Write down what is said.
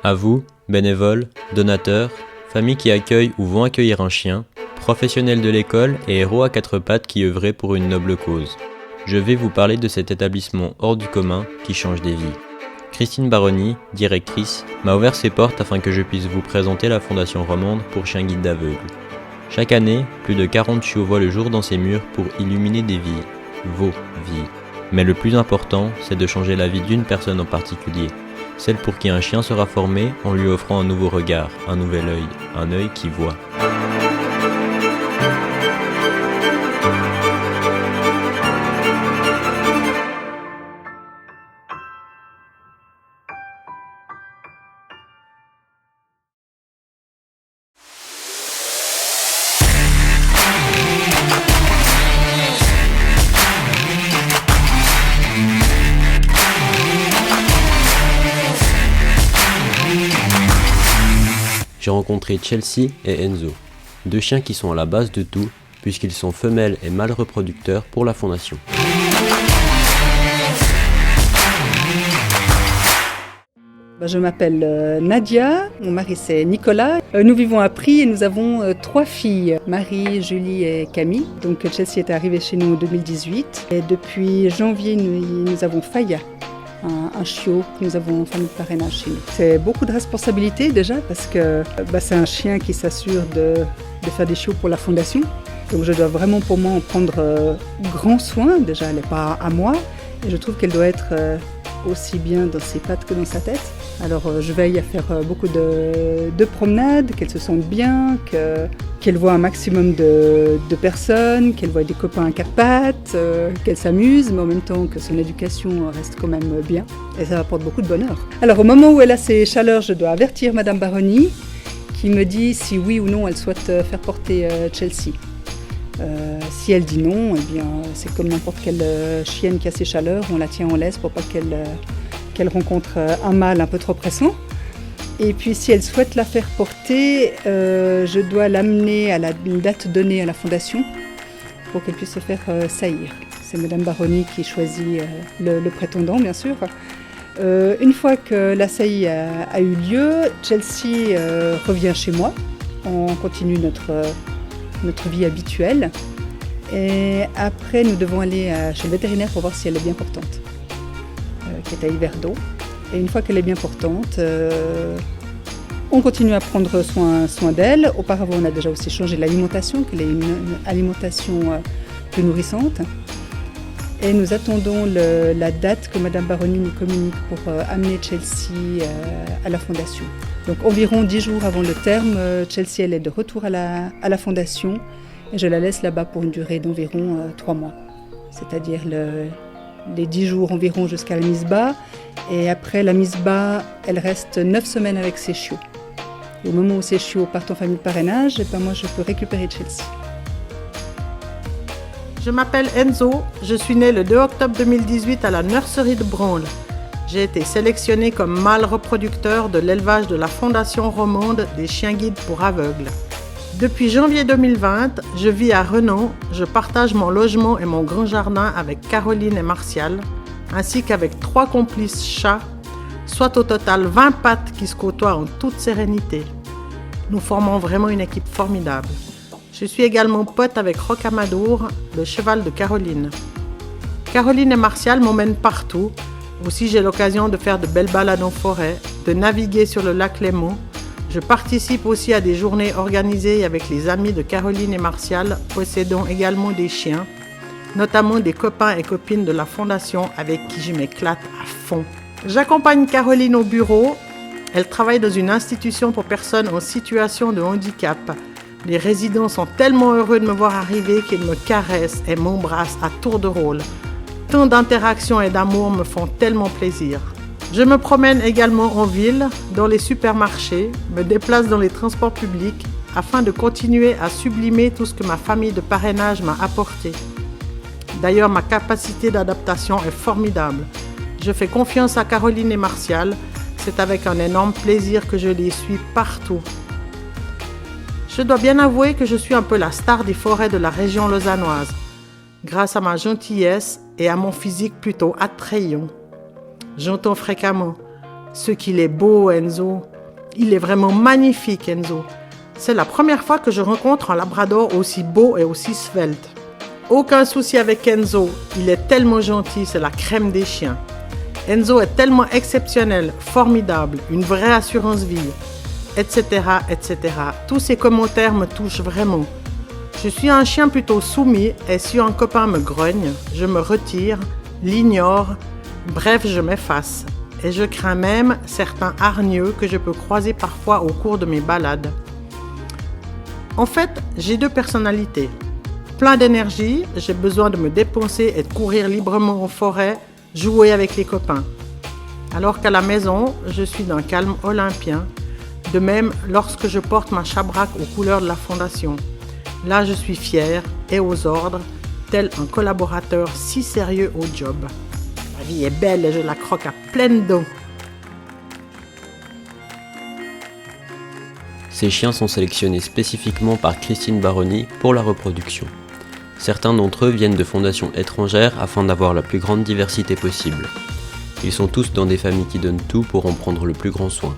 À vous, bénévoles, donateurs, familles qui accueillent ou vont accueillir un chien, professionnels de l'école et héros à quatre pattes qui œuvraient pour une noble cause. Je vais vous parler de cet établissement hors du commun qui change des vies. Christine Baroni, directrice, m'a ouvert ses portes afin que je puisse vous présenter la Fondation Romande pour chiens guides d'aveugles. Chaque année, plus de 40 chiots voient le jour dans ses murs pour illuminer des vies, vos vies. Mais le plus important, c'est de changer la vie d'une personne en particulier. Celle pour qui un chien sera formé en lui offrant un nouveau regard, un nouvel œil, un œil qui voit. J'ai rencontré Chelsea et Enzo, deux chiens qui sont à la base de tout, puisqu'ils sont femelles et mâles reproducteurs pour la Fondation. Je m'appelle Nadia, mon mari c'est Nicolas. Nous vivons à Pries et nous avons 3 filles, Marie, Julie et Camille. Donc Chelsea est arrivée chez nous en 2018 et depuis janvier nous avons Faya. Un chiot que nous avons en famille de parrainage chez nous. C'est beaucoup de responsabilités déjà parce que c'est un chien qui s'assure de faire des chiots pour la fondation. Donc je dois vraiment pour moi en prendre grand soin. Déjà elle n'est pas à moi et je trouve qu'elle doit être aussi bien dans ses pattes que dans sa tête. Alors je veille à faire beaucoup de promenades, qu'elle se sente bien, qu'elle voit un maximum de personnes, qu'elle voit des copains à 4 pattes, qu'elle s'amuse, mais en même temps que son éducation reste quand même bien. Et ça apporte beaucoup de bonheur. Alors au moment où elle a ses chaleurs, je dois avertir Madame Baroni qui me dit si oui ou non elle souhaite faire porter Chelsea. Si elle dit non, eh bien, c'est comme n'importe quelle chienne qui a ses chaleurs, on la tient en laisse pour pas qu'elle rencontre un mâle un peu trop pressant. Et puis si elle souhaite la faire porter, je dois l'amener à la date donnée à la Fondation pour qu'elle puisse se faire saillir. C'est Madame Baroni qui choisit le prétendant, bien sûr. Une fois que la saillie a eu lieu, Chelsea revient chez moi. On continue notre vie habituelle. Et après, nous devons aller chez le vétérinaire pour voir si elle est bien portante, qui est à Yverdon. Et une fois qu'elle est bien portante, on continue à prendre soin d'elle. Auparavant, on a déjà aussi changé l'alimentation, qu'elle ait une alimentation plus nourrissante. Et nous attendons la date que Madame Baroni nous communique pour amener Chelsea à la Fondation. Donc environ 10 jours avant le terme, Chelsea elle est de retour à la Fondation et je la laisse là-bas pour une durée d'environ 3 mois. C'est-à-dire les 10 jours environ jusqu'à la mise bas. Et après la mise bas, elle reste 9 semaines avec ses chiots. Et au moment où ses chiots partent en famille de parrainage, moi je peux récupérer Chelsea. Je m'appelle Enzo, je suis né le 2 octobre 2018 à la nurserie de Branle. J'ai été sélectionné comme mâle reproducteur de l'élevage de la Fondation Romande des chiens guides pour aveugles. Depuis janvier 2020, je vis à Renan, je partage mon logement et mon grand jardin avec Caroline et Martial, ainsi qu'avec 3 complices chats, soit au total 20 pattes qui se côtoient en toute sérénité. Nous formons vraiment une équipe formidable. Je suis également pote avec Rocamadour, le cheval de Caroline. Caroline et Martial m'emmènent partout. Aussi, j'ai l'occasion de faire de belles balades en forêt, de naviguer sur le lac Léman. Je participe aussi à des journées organisées avec les amis de Caroline et Martial, possédant également des chiens, notamment des copains et copines de la Fondation avec qui je m'éclate à fond. J'accompagne Caroline au bureau. Elle travaille dans une institution pour personnes en situation de handicap. Les résidents sont tellement heureux de me voir arriver qu'ils me caressent et m'embrassent à tour de rôle. Tant d'interactions et d'amour me font tellement plaisir. Je me promène également en ville, dans les supermarchés, me déplace dans les transports publics afin de continuer à sublimer tout ce que ma famille de parrainage m'a apporté. D'ailleurs, ma capacité d'adaptation est formidable. Je fais confiance à Caroline et Martial. C'est avec un énorme plaisir que je les suis partout. Je dois bien avouer que je suis un peu la star des forêts de la région lausannoise, grâce à ma gentillesse et à mon physique plutôt attrayant. J'entends fréquemment Ce qu'il est beau, Enzo. Il est vraiment magnifique, Enzo. C'est la première fois que je rencontre un labrador aussi beau et aussi svelte. Aucun souci avec Enzo. Il est tellement gentil, c'est la crème des chiens. Enzo est tellement exceptionnel, formidable, une vraie assurance vie, etc., etc. Tous ces commentaires me touchent vraiment. Je suis un chien plutôt soumis et si un copain me grogne, je me retire, l'ignore, bref, je m'efface. Et je crains même certains hargneux que je peux croiser parfois au cours de mes balades. En fait, j'ai 2 personnalités. Plein d'énergie, j'ai besoin de me dépenser et de courir librement en forêt, jouer avec les copains. Alors qu'à la maison, je suis d'un calme olympien. De même, lorsque je porte ma chabraque aux couleurs de la fondation. Là, je suis fier et aux ordres, tel un collaborateur si sérieux au job. La vie est belle et je la croque à pleines dents. Ces chiens sont sélectionnés spécifiquement par Christine Baroni pour la reproduction. Certains d'entre eux viennent de fondations étrangères afin d'avoir la plus grande diversité possible. Ils sont tous dans des familles qui donnent tout pour en prendre le plus grand soin.